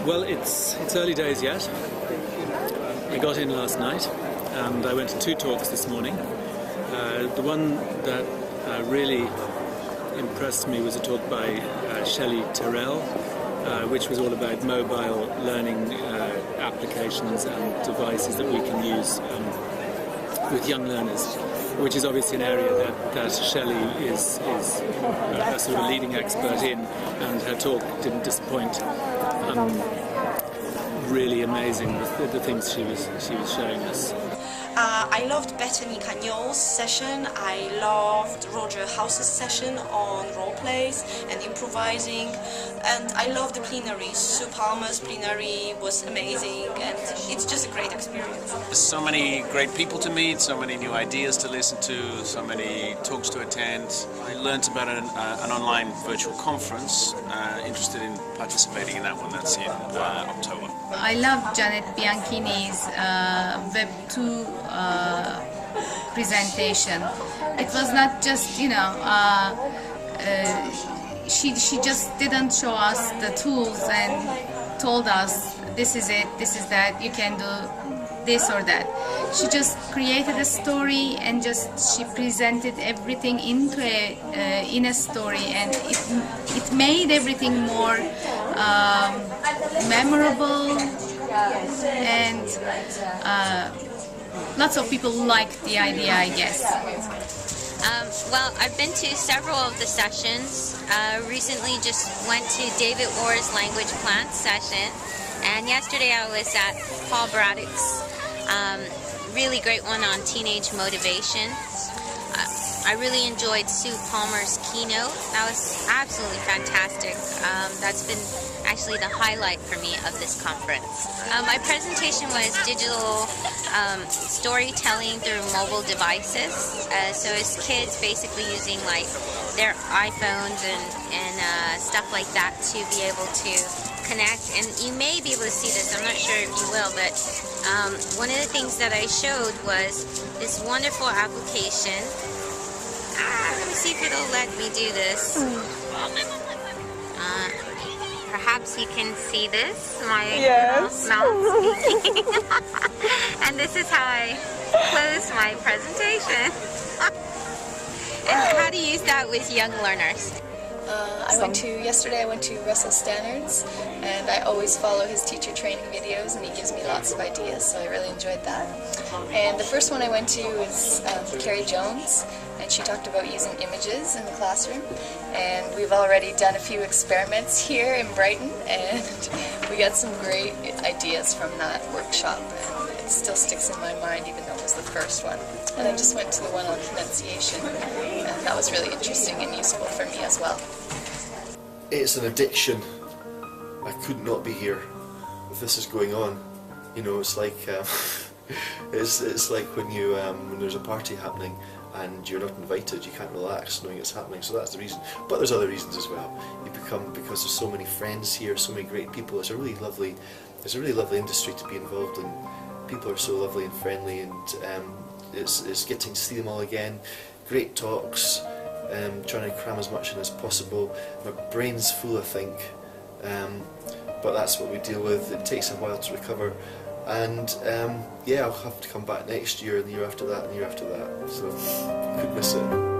Well, it's early days yet. I got in last night and I went to 2 talks this morning. The one that really impressed me was a talk by Shelley Terrell, which was all about mobile learning applications and devices that we can use with young learners, which is obviously an area that Shelley is a sort of leading expert in, and her talk didn't disappoint. Really amazing the things she was showing us. I loved Bethany Cagnol's session. I loved Roger House's session on role plays and improvising, and I loved the plenary. Sue Palmer's plenary was amazing, and it's just a great experience. So many great people to meet, so many new ideas to listen to, so many talks to attend. I learned about an online virtual conference, interested in participating in that one. That's in October. I love Janet Bianchini's Web 2 presentation. It was not just, you know, she just didn't show us the tools and told us this is it, this is that, you can do this or that. She just created a story and she presented everything into in a story, and it made everything more memorable, and lots of people liked the idea, I guess. Well, I've been to several of the sessions. Recently just went to David Orr's language plant session, and yesterday I was at Paul Braddock's really great one on teenage motivation. I really enjoyed Sue Palmer's keynote. That was absolutely fantastic. That's been actually the highlight for me of this conference. My presentation was digital storytelling through mobile devices. So it's kids basically using like their iPhones and stuff like that to be able to connect. And you may be able to see this, I'm not sure if you will, but one of the things that I showed was this wonderful application. Let me see if it'll let me do this. Perhaps you can see this, my mouth speaking. And this is how I close my presentation. And how to use that with young learners. Yesterday I went to Russell Stannard's, and I always follow his teacher training videos, and he gives me lots of ideas, so I really enjoyed that. And the first one I went to was Carrie Jones, and she talked about using images in the classroom, and we've already done a few experiments here in Brighton, and we got some great ideas from that workshop, and it still sticks in my mind even though it was the first one. And I just went to the one on pronunciation, and that was really interesting and useful for me as well. It's an addiction. I could not be here if this is going on. You know, it's like it's like when you when there's a party happening and you're not invited, you can't relax knowing it's happening. So that's the reason. But there's other reasons as well. Because there's so many friends here, so many great people. It's a really lovely industry to be involved in. People are so lovely and friendly, and it's getting to see them all again. Great talks. Trying to cram as much in as possible. My brain's full, I think, but that's what we deal with. It takes a while to recover, and yeah, I'll have to come back next year and the year after that and the year after that, so I could miss it.